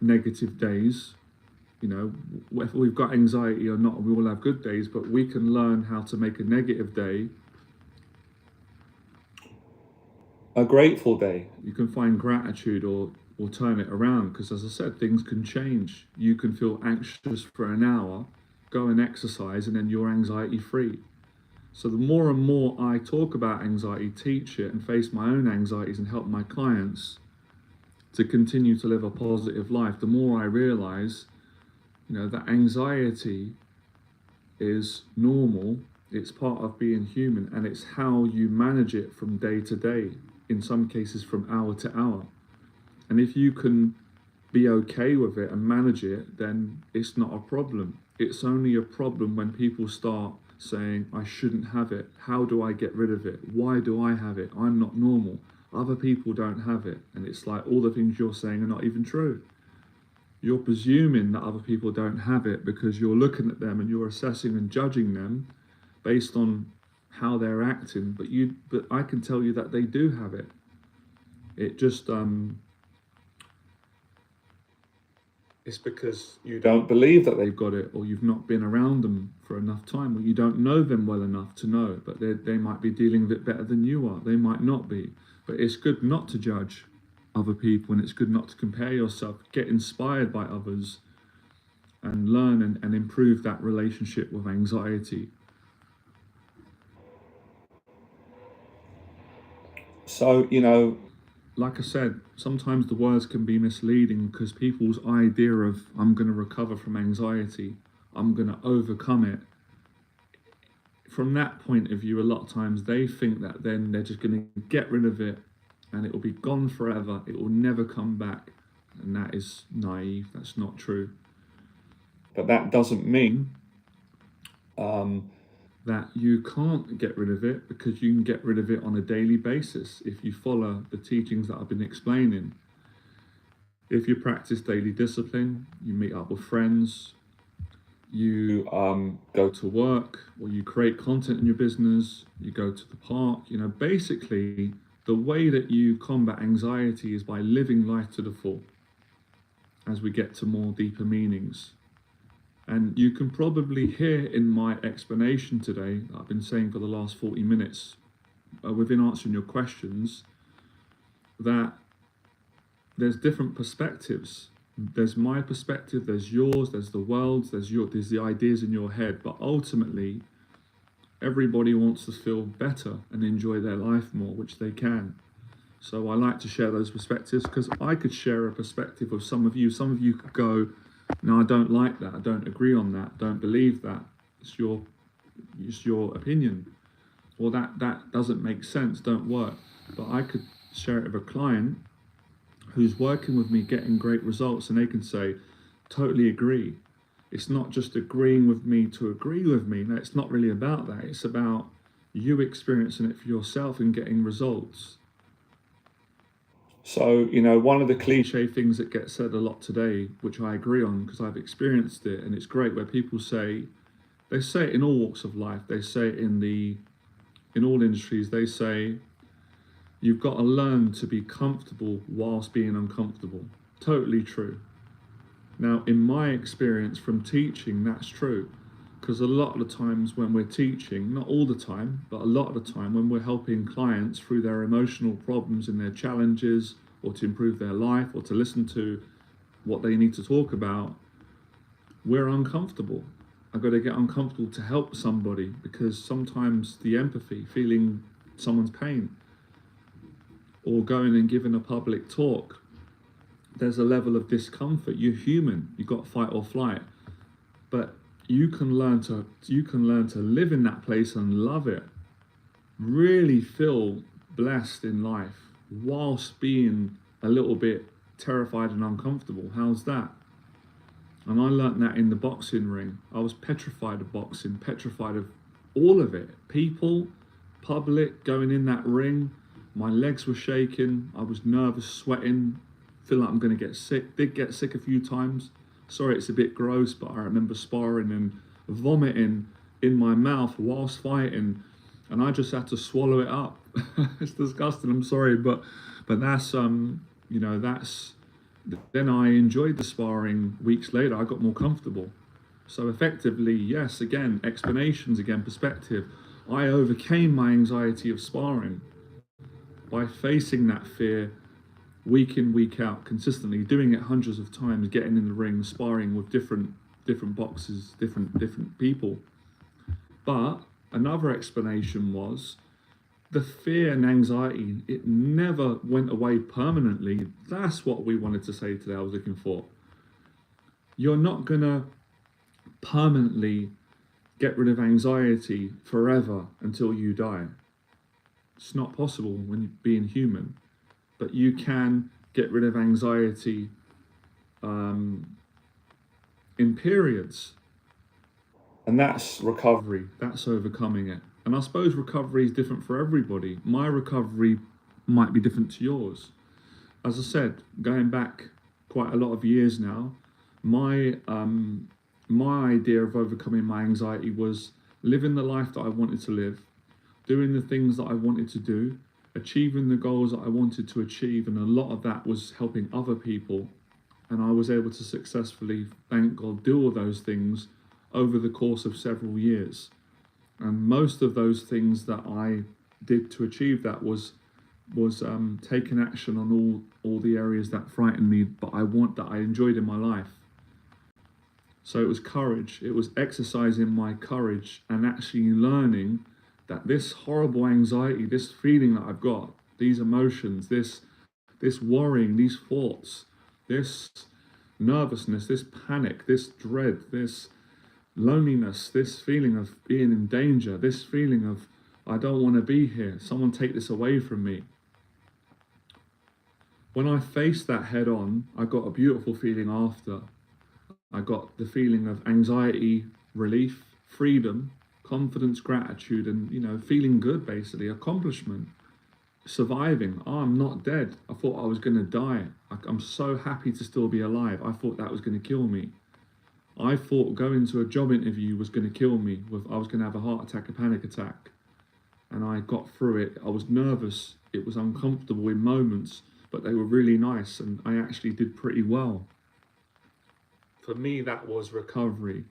negative days. Whether we've got anxiety or not, we all have good days, but we can learn how to make a negative day a grateful day. You can find gratitude, or turn it around, because as I said, things can change. You can feel anxious for an hour, go and exercise, and then you're anxiety free. So the more and more I talk about anxiety, teach it, and face my own anxieties and help my clients to continue to live a positive life, the more I realize, that anxiety is normal. It's part of being human, and it's how you manage it from day to day, in some cases from hour to hour. And if you can be okay with it and manage it, then it's not a problem. It's only a problem when people start saying, I shouldn't have it. How do I get rid of it? Why do I have it? I'm not normal. Other people don't have it. And it's like all the things you're saying are not even true. You're presuming that other people don't have it because you're looking at them and you're assessing and judging them based on how they're acting. But I can tell you that they do have it. It just it's because you don't believe that they've got it, or you've not been around them for enough time, or you don't know them well enough to know. But they might be dealing with it better than you are. They might not be. But it's good not to judge other people, and it's good not to compare yourself. Get inspired by others and learn and improve that relationship with anxiety. So, like I said, sometimes the words can be misleading because people's idea of I'm going to recover from anxiety, I'm going to overcome it, from that point of view, a lot of times they think that then they're just going to get rid of it and it will be gone forever, it will never come back. And that is naive, that's not true. But that doesn't mean that you can't get rid of it, because you can get rid of it on a daily basis if you follow the teachings that I've been explaining. If you practice daily discipline, you meet up with friends, you go to work, or you create content in your business, you go to the park, basically the way that you combat anxiety is by living life to the full as we get to more deeper meanings. And you can probably hear in my explanation today that I've been saying for the last 40 minutes within answering your questions that there's different perspectives. There's my perspective, there's yours, there's the world's, there's the ideas in your head, but ultimately everybody wants to feel better and enjoy their life more, which they can. So I like to share those perspectives because I could share a perspective of some of you. Some of you could go, no, I don't like that, I don't agree on that, don't believe that. It's your opinion. Or that doesn't make sense, don't work. But I could share it with a client who's working with me, getting great results, and they can say, totally agree. It's not just agreeing with me to agree with me. No, it's not really about that. It's about you experiencing it for yourself and getting results. So, one of the cliche things that gets said a lot today, which I agree on because I've experienced it, and it's great, where people say, they say it in all walks of life, they say it in all industries, they say, you've got to learn to be comfortable whilst being uncomfortable. Totally true. Now, in my experience from teaching, that's true. Because a lot of the times when we're teaching, not all the time, but a lot of the time when we're helping clients through their emotional problems and their challenges, or to improve their life, or to listen to what they need to talk about, we're uncomfortable. I've got to get uncomfortable to help somebody, because sometimes the empathy, feeling someone's pain, or going and giving a public talk, there's a level of discomfort. You're human, you've got fight or flight, but you can learn to live in that place and love it, really feel blessed in life whilst being a little bit terrified and uncomfortable. How's that? And I learnt that in the boxing ring. I was petrified of boxing, petrified of all of it. People, public, going in that ring. My legs were shaking. I was nervous, sweating, feel like I'm going to get sick. Did get sick a few times. Sorry, it's a bit gross, but I remember sparring and vomiting in my mouth whilst fighting, and I just had to swallow it up. It's disgusting. I'm sorry, but that's that's. Then I enjoyed the sparring. Weeks later, I got more comfortable. So effectively, yes, again, explanations, again, perspective. I overcame my anxiety of sparring by facing that fear week in, week out, consistently, doing it hundreds of times, getting in the ring, sparring with different boxes, different people. But another explanation was the fear and anxiety, it never went away permanently. That's what we wanted to say today, I was looking for. You're not gonna permanently get rid of anxiety forever until you die. It's not possible when you're being human. But you can get rid of anxiety in periods. And that's recovery, that's overcoming it. And I suppose recovery is different for everybody. My recovery might be different to yours. As I said, going back quite a lot of years now, my idea of overcoming my anxiety was living the life that I wanted to live, doing the things that I wanted to do, achieving the goals that I wanted to achieve, and a lot of that was helping other people. And I was able to successfully, thank God, do all those things over the course of several years. And most of those things that I did to achieve that was taking action on all the areas that frightened me, but I enjoyed in my life. So it was courage. It was exercising my courage and actually learning that this horrible anxiety, this feeling that I've got, these emotions, this worrying, these thoughts, this nervousness, this panic, this dread, this loneliness, this feeling of being in danger, this feeling of I don't want to be here, someone take this away from me. When I faced that head on, I got a beautiful feeling after. I got the feeling of anxiety, relief, freedom, confidence, gratitude, and feeling good, basically, accomplishment, surviving. Oh, I'm not dead. I thought I was going to die. I'm so happy to still be alive. I thought that was going to kill me. I thought going to a job interview was going to kill me. I was going to have a heart attack, a panic attack. And I got through it. I was nervous. It was uncomfortable in moments, but they were really nice, and I actually did pretty well. For me, that was recovery.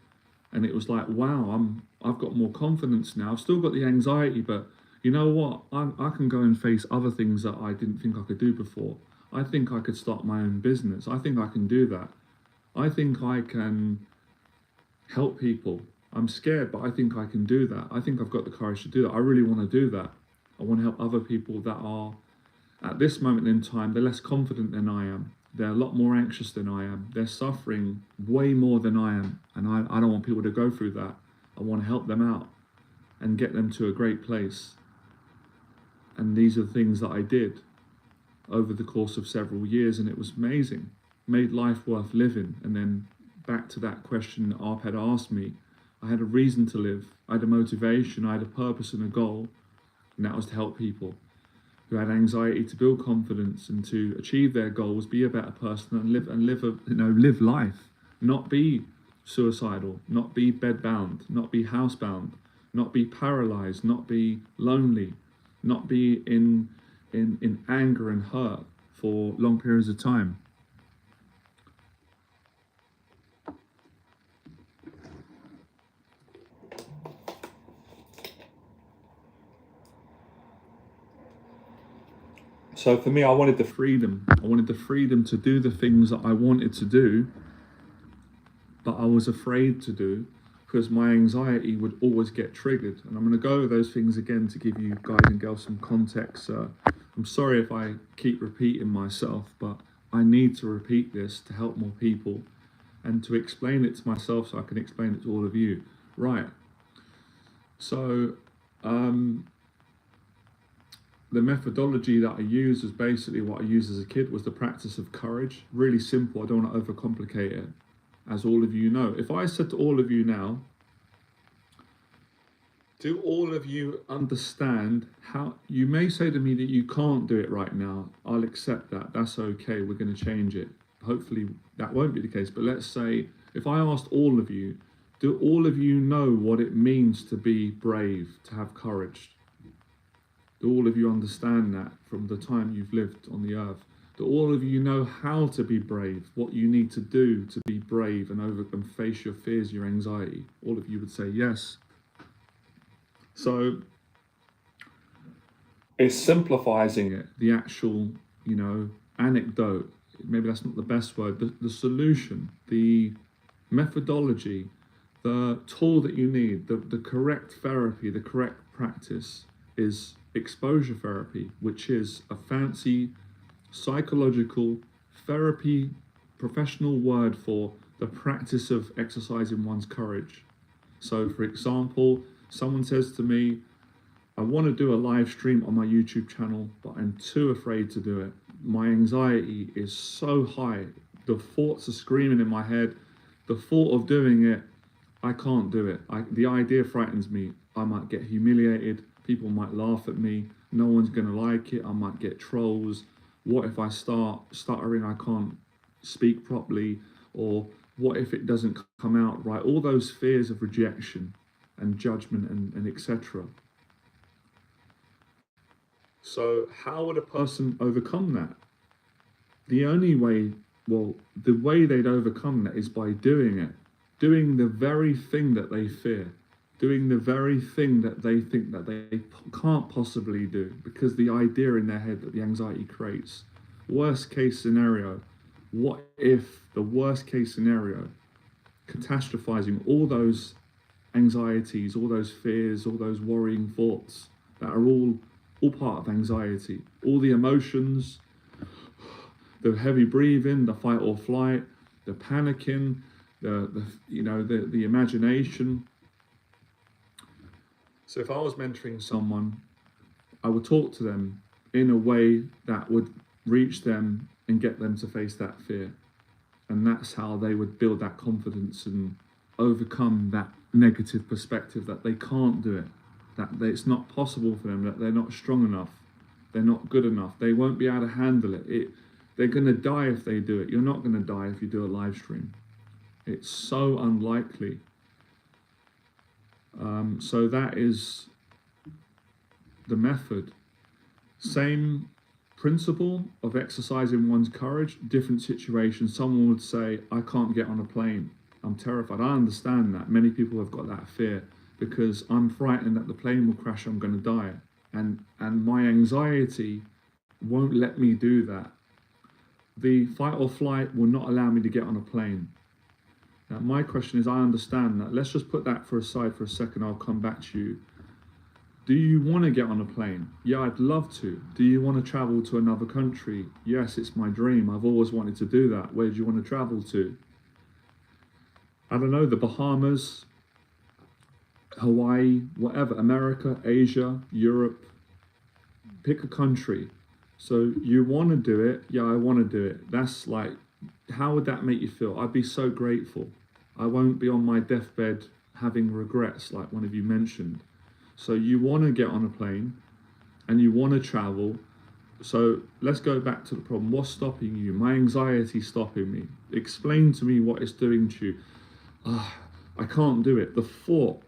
And it was like, wow, I've got more confidence now. I've still got the anxiety, but you know what? I can go and face other things that I didn't think I could do before. I think I could start my own business. I think I can do that. I think I can help people. I'm scared, but I think I can do that. I think I've got the courage to do that. I really want to do that. I want to help other people that are, at this moment in time, they're less confident than I am. They're a lot more anxious than I am. They're suffering way more than I am. And I don't want people to go through that. I want to help them out and get them to a great place. And these are the things that I did over the course of several years, and it was amazing. Made life worth living. And then back to that question that Arp had asked me, I had a reason to live. I had a motivation. I had a purpose and a goal, and that was to help people who had anxiety to build confidence and to achieve their goals, be a better person, and live life, not be suicidal, not be bedbound, not be housebound, not be paralyzed, not be lonely, not be in anger and hurt for long periods of time. So for me, I wanted the freedom. I wanted the freedom to do the things that I wanted to do, but I was afraid to do because my anxiety would always get triggered. And I'm going to go over those things again to give you guys and girls some context. I'm sorry if I keep repeating myself, but I need to repeat this to help more people and to explain it to myself so I can explain it to all of you. Right. So, the methodology that I use is basically what I used as a kid, was the practice of courage. Really simple. I don't want to overcomplicate it, as all of you know. If I said to all of you now, do all of you understand how, you may say to me that you can't do it right now. I'll accept that. That's okay. We're going to change it. Hopefully that won't be the case. But let's say if I asked all of you, do all of you know what it means to be brave, to have courage? Do all of you understand that from the time you've lived on the earth? Do all of you know how to be brave, what you need to do to be brave and face your fears, your anxiety? All of you would say yes. So it's simplifying it, the actual, anecdote. Maybe that's not the best word. The solution, the methodology, the tool that you need, the correct therapy, the correct practice is exposure therapy, which is a fancy psychological therapy professional word for the practice of exercising one's courage. So for example, someone says to me, I want to do a live stream on my YouTube channel, but I'm too afraid to do it. My anxiety is so high. The thoughts are screaming in my head. The thought of doing it, I can't do it. The idea frightens me. I might get humiliated. People might laugh at me. No one's going to like it. I might get trolls. What if I start stuttering? I can't speak properly. Or what if it doesn't come out right? All those fears of rejection and judgment and etc. So how would a person overcome that? The only way, the way they'd overcome that is by doing it. Doing the very thing that they fear. Doing the very thing that they think that they can't possibly do, because the idea in their head that the anxiety creates. Worst case scenario, what if the worst case scenario, catastrophizing all those anxieties, all those fears, all those worrying thoughts that are all all part of anxiety. All the emotions, the heavy breathing, the fight or flight, the panicking, the imagination. So if I was mentoring someone, I would talk to them in a way that would reach them and get them to face that fear. And that's how they would build that confidence and overcome that negative perspective that they can't do it, that it's not possible for them, that they're not strong enough, they're not good enough, they won't be able to handle it. They're going to die if they do it. You're not going to die if you do a live stream. It's so unlikely. So that is the method. Same principle of exercising one's courage, different situation. Someone would say, I can't get on a plane. I'm terrified. I understand that. Many people have got that fear because I'm frightened that the plane will crash, I'm going to die. And my anxiety won't let me do that. The fight or flight will not allow me to get on a plane. Now, my question is, I understand that. Let's just put that aside for a second. I'll come back to you. Do you want to get on a plane? Yeah, I'd love to. Do you want to travel to another country? Yes, it's my dream. I've always wanted to do that. Where do you want to travel to? I don't know, the Bahamas, Hawaii, whatever, America, Asia, Europe. Pick a country. So you want to do it? Yeah, I want to do it. That's like, how would that make you feel? I'd be so grateful. I won't be on my deathbed having regrets like one of you mentioned. So you want to get on a plane and you want to travel. So let's go back to the problem. What's stopping you? My anxiety stopping me. Explain to me what it's doing to you. I can't do it. The thought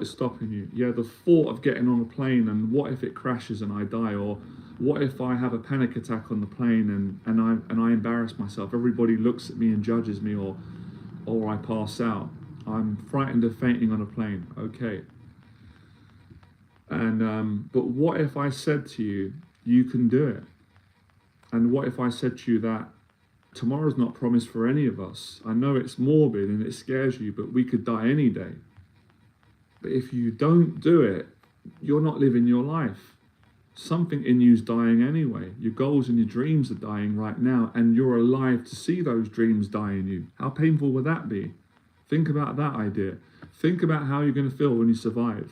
is stopping you. Yeah, the thought of getting on a plane and what if it crashes and I die, or what if I have a panic attack on the plane and I embarrass myself. Everybody looks at me and judges me, or I pass out. I'm frightened of fainting on a plane. Okay. And but what if I said to you, you can do it? And what if I said to you that tomorrow's not promised for any of us? I know it's morbid and it scares you, but we could die any day. But if you don't do it, you're not living your life. Something in you's dying anyway. Your goals and your dreams are dying right now, and you're alive to see those dreams die in you. How painful would that be? Think about that idea. Think about how you're going to feel when you survive.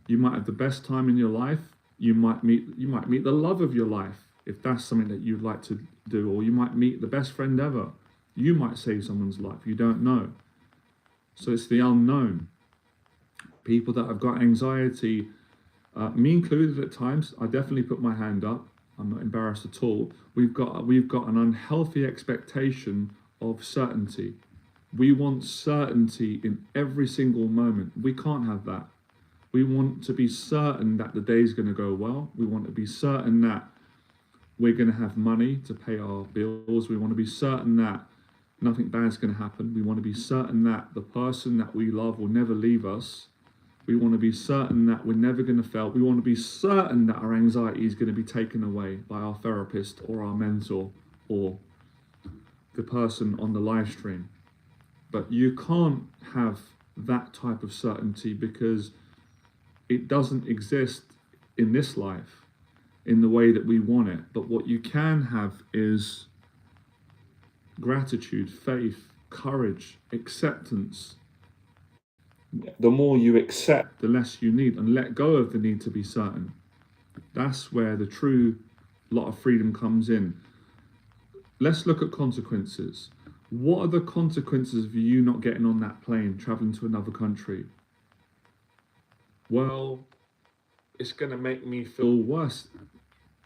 You might have the best time in your life. You might meet the love of your life, if that's something that you'd like to do, or you might meet the best friend ever. You might save someone's life. You don't know. So it's the unknown. People that have got anxiety, me included at times, I definitely put my hand up. I'm not embarrassed at all. We've got an unhealthy expectation of certainty. We want certainty in every single moment. We can't have that. We want to be certain that the day's going to go well. We want to be certain that we're going to have money to pay our bills. We want to be certain that nothing bad's going to happen. We want to be certain that the person that we love will never leave us. We want to be certain that we're never going to fail. We want to be certain that our anxiety is going to be taken away by our therapist or our mentor or the person on the live stream. But you can't have that type of certainty because it doesn't exist in this life in the way that we want it. But what you can have is gratitude, faith, courage, acceptance. The more you accept, the less you need, and let go of the need to be certain. That's where the true lot of freedom comes in. Let's look at consequences. What are the consequences of you not getting on that plane, traveling to another country? Well, it's going to make me feel worse.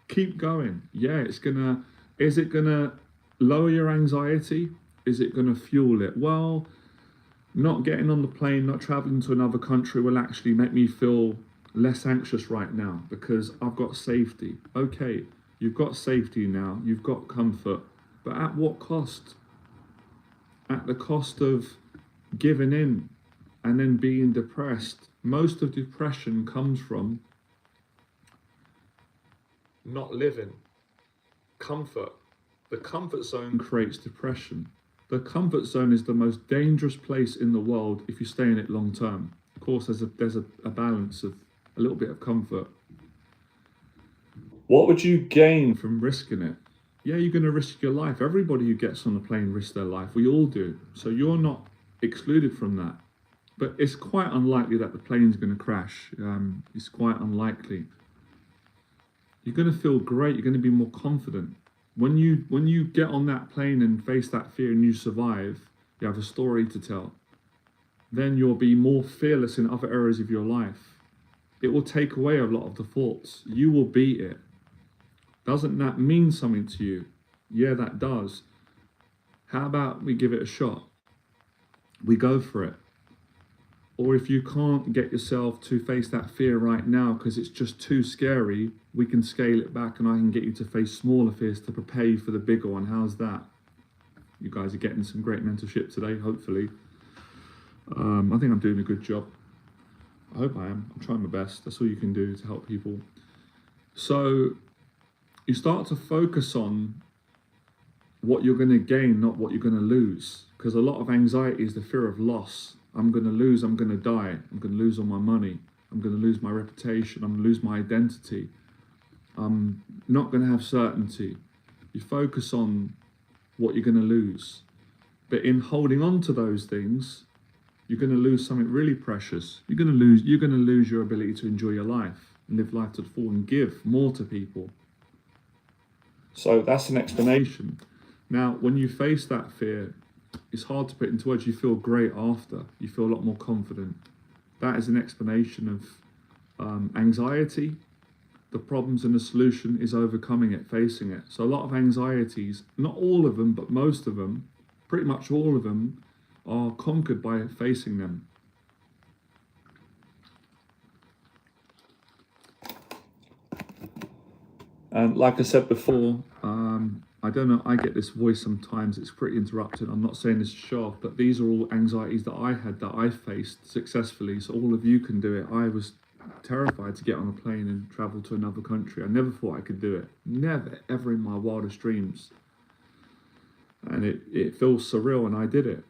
Keep going. Yeah, is it going to lower your anxiety? Is it going to fuel it? Well, not getting on the plane, not traveling to another country will actually make me feel less anxious right now because I've got safety. Okay, you've got safety now, you've got comfort, but at what cost? At the cost of giving in and then being depressed. Most of depression comes from not living. Comfort. The comfort zone creates depression. The comfort zone is the most dangerous place in the world if you stay in it long term. Of course, there's a balance of a little bit of comfort. What would you gain from risking it? Yeah, you're going to risk your life. Everybody who gets on a plane risks their life. We all do. So you're not excluded from that. But it's quite unlikely that the plane's going to crash. It's quite unlikely. You're going to feel great. You're going to be more confident. When you get on that plane and face that fear and you survive, you have a story to tell. Then you'll be more fearless in other areas of your life. It will take away a lot of the thoughts. You will beat it. Doesn't that mean something to you? Yeah, that does. How about we give it a shot? We go for it. Or if you can't get yourself to face that fear right now because it's just too scary, we can scale it back and I can get you to face smaller fears to prepare you for the bigger one. How's that? You guys are getting some great mentorship today, hopefully. I think I'm doing a good job. I hope I am. I'm trying my best. That's all you can do to help people. So you start to focus on what you're going to gain, not what you're going to lose. Because a lot of anxiety is the fear of loss. I'm going to lose, I'm going to die, I'm going to lose all my money, I'm going to lose my reputation, I'm going to lose my identity. I'm not going to have certainty. You focus on what you're going to lose. But in holding on to those things, you're going to lose something really precious. You're going to lose your ability to enjoy your life and live life to the full and give more to people. So that's an explanation. Now, when you face that fear, it's hard to put into words. You feel great after. You feel a lot more confident. That is an explanation of anxiety. The problems and the solution is overcoming it, facing it. So a lot of anxieties, not all of them, but most of them, pretty much all of them, are conquered by facing them. And like I said before, I don't know, I get this voice sometimes, it's pretty interrupted. I'm not saying this to show off, but these are all anxieties that I had, that I faced successfully. So all of you can do it. I was terrified to get on a plane and travel to another country. I never thought I could do it. Never, ever in my wildest dreams. And it feels surreal, and I did it.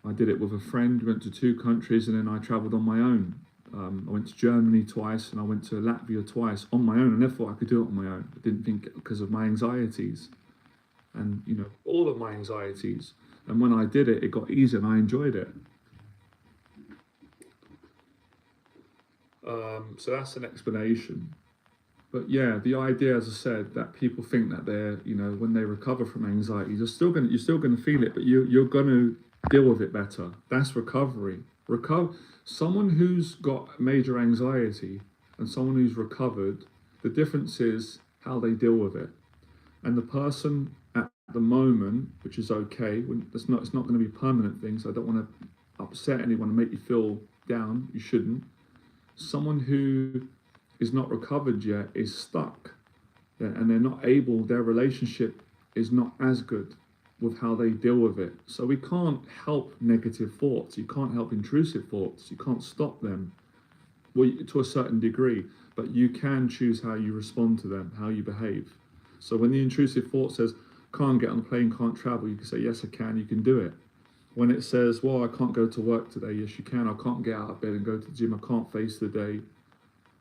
I did it with a friend, went to 2 countries, and then I traveled on my own. I went to Germany twice, and I went to Latvia twice on my own. I never thought I could do it on my own. I didn't think, because of my anxieties. And, you know, all of my anxieties. And when I did it, it got easier and I enjoyed it. So that's an explanation. But yeah, the idea, as I said, that people think that they're, you know, when they recover from anxiety, you're still going to feel it, but you're going to deal with it better. That's recovery. Someone who's got major anxiety and someone who's recovered, the difference is how they deal with it. And the person at the moment, which is okay, it's not going to be permanent things. I don't want to upset anyone and make you feel down. You shouldn't. Someone who is not recovered yet is stuck, and they're not able. Their relationship is not as good with how they deal with it. So we can't help negative thoughts. You can't help intrusive thoughts. You can't stop them, well, to a certain degree, but you can choose how you respond to them, how you behave. So when the intrusive thought says, can't get on a plane, can't travel, you can say, yes, I can, you can do it. When it says, well, I can't go to work today, yes, you can. I can't get out of bed and go to the gym, I can't face the day.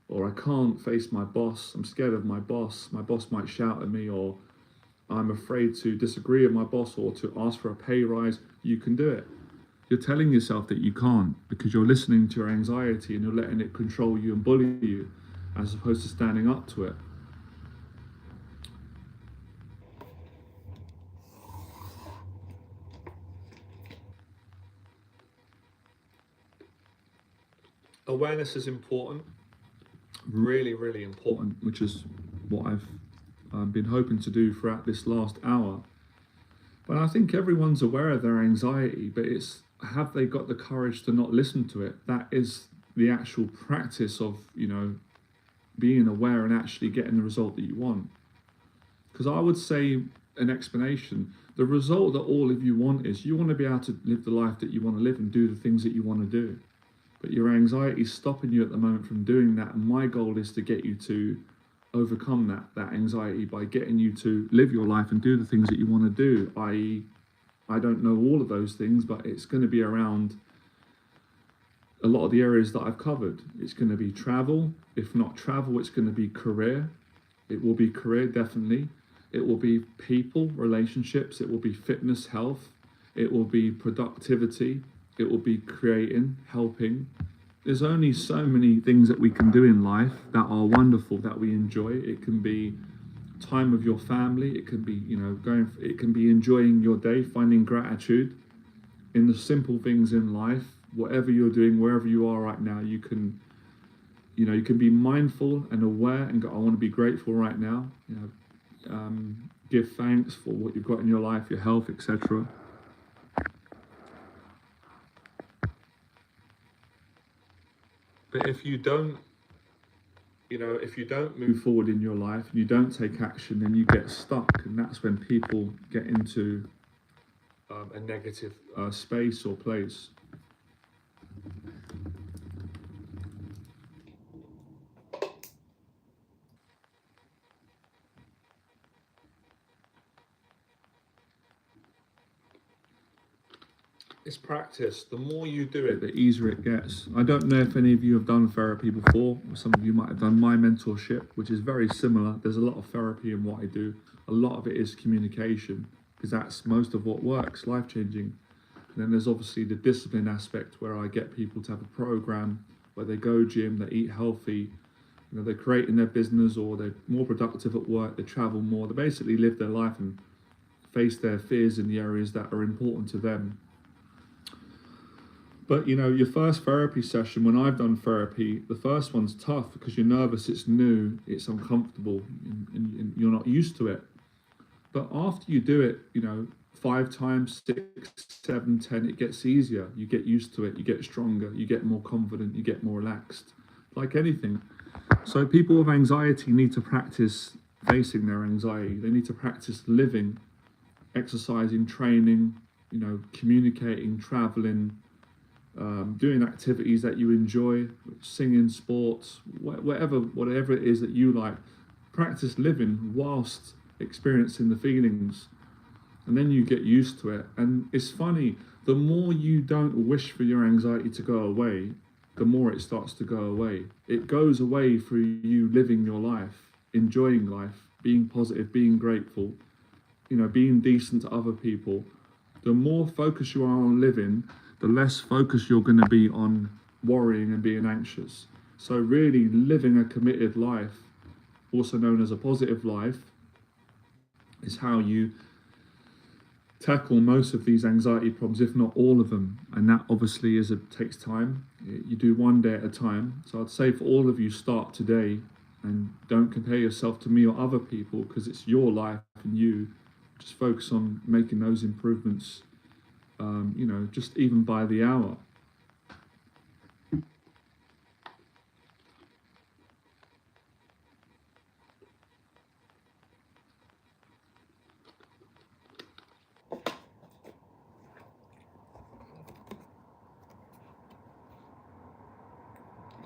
Or I can't face my boss, I'm scared of my boss might shout at me, or I'm afraid to disagree with my boss or to ask for a pay rise. You can do it. You're telling yourself that you can't because you're listening to your anxiety and you're letting it control you and bully you, as opposed to standing up to it. Awareness is important, really, really important, which is what I've been hoping to do throughout this last hour. But I think everyone's aware of their anxiety, but it's, have they got the courage to not listen to it? That is the actual practice of, you know, being aware and actually getting the result that you want. Because I would say an explanation, the result that all of you want is you want to be able to live the life that you want to live and do the things that you want to do. But your anxiety is stopping you at the moment from doing that. And my goal is to get you to overcome that anxiety by getting you to live your life and do the things that you want to do. I don't know all of those things, but it's going to be around a lot of the areas that I've covered. It's going to be travel. If not travel, it's going to be career. It will be career, definitely. It will be people, relationships. It will be fitness, health. It will be productivity. It will be creating, helping. There's only so many things that we can do in life that are wonderful, that we enjoy. It can be time with your family. It can be, it can be enjoying your day, finding gratitude in the simple things in life. Whatever you're doing, wherever you are right now, you can be mindful and aware and go, I want to be grateful right now. Give thanks for what you've got in your life, your health, etc. But if you don't move forward in your life and you don't take action, then you get stuck, and that's when people get into a negative space or place. It's practice. The more you do it, the easier it gets. I don't know if any of you have done therapy before, or some of you might have done my mentorship, which is very similar. There's a lot of therapy in what I do. A lot of it is communication, because that's most of what works, life-changing. And then there's obviously the discipline aspect, where I get people to have a program where they go gym, they eat healthy, they're creating their business, or they're more productive at work, they travel more, they basically live their life and face their fears in the areas that are important to them. But your first therapy session, when I've done therapy, the first one's tough because you're nervous, it's new, it's uncomfortable, and you're not used to it. But after you do it, 5 times, 6, 7, 10, it gets easier. You get used to it, you get stronger, you get more confident, you get more relaxed, like anything. So people with anxiety need to practice facing their anxiety. They need to practice living, exercising, training, communicating, traveling, doing activities that you enjoy, singing, sports, whatever it is that you like. Practice living whilst experiencing the feelings, and then you get used to it. And it's funny, the more you don't wish for your anxiety to go away, the more it starts to go away. It goes away through you living your life, enjoying life, being positive, being grateful, being decent to other people. The more focus you are on living, the less focus you're going to be on worrying and being anxious. So really living a committed life, also known as a positive life, is how you tackle most of these anxiety problems, if not all of them. And that obviously takes time. You do one day at a time. So I'd say for all of you, start today, and don't compare yourself to me or other people, because it's your life and you. Just focus on making those improvements, just even by the hour.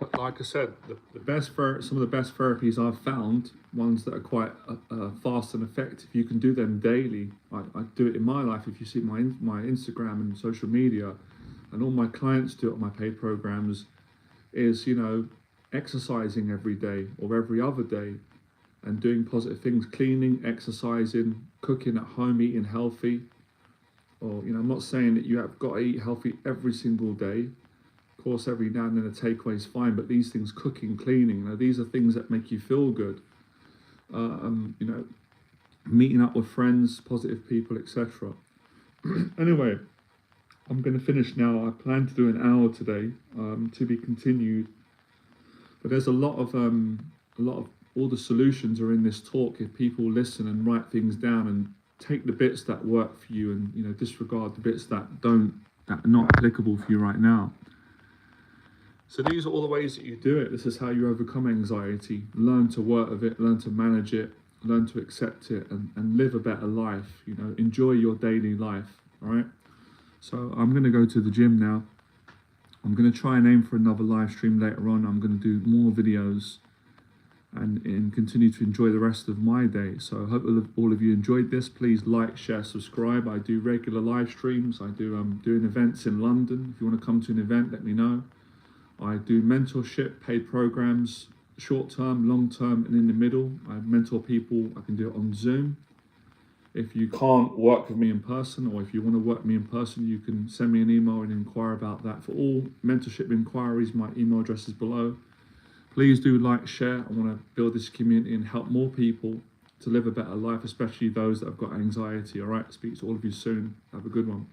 But like I said, some of the best therapies I've found, ones that are quite fast and effective, you can do them daily. I do it in my life. If you see my Instagram and social media, and all my clients do it on my paid programs, is exercising every day or every other day, and doing positive things, cleaning, exercising, cooking at home, eating healthy. Or I'm not saying that you have got to eat healthy every single day. Of course, every now and then a takeaway is fine, but these things, cooking, cleaning, these are things that make you feel good. Meeting up with friends, positive people, etc. Anyway, I'm going to finish now. I plan to do an hour today, to be continued. But there's a lot of all the solutions are in this talk if people listen and write things down and take the bits that work for you, and disregard the bits that are not applicable for you right now. So these are all the ways that you do it. This is how you overcome anxiety. Learn to work with it, learn to manage it, learn to accept it, and live a better life. Enjoy your daily life. All right. So I'm going to go to the gym now. I'm going to try and aim for another live stream later on. I'm going to do more videos and continue to enjoy the rest of my day. So I hope all of you enjoyed this. Please like, share, subscribe. I do regular live streams. I do doing events in London. If you want to come to an event, let me know. I do mentorship, paid programs, short term, long term, and in the middle. I mentor people. I can do it on Zoom. If you can't work with me in person, or if you want to work with me in person, you can send me an email and inquire about that. For all mentorship inquiries, my email address is below. Please do like, share. I want to build this community and help more people to live a better life, especially those that have got anxiety. All right, speak to all of you soon. Have a good one.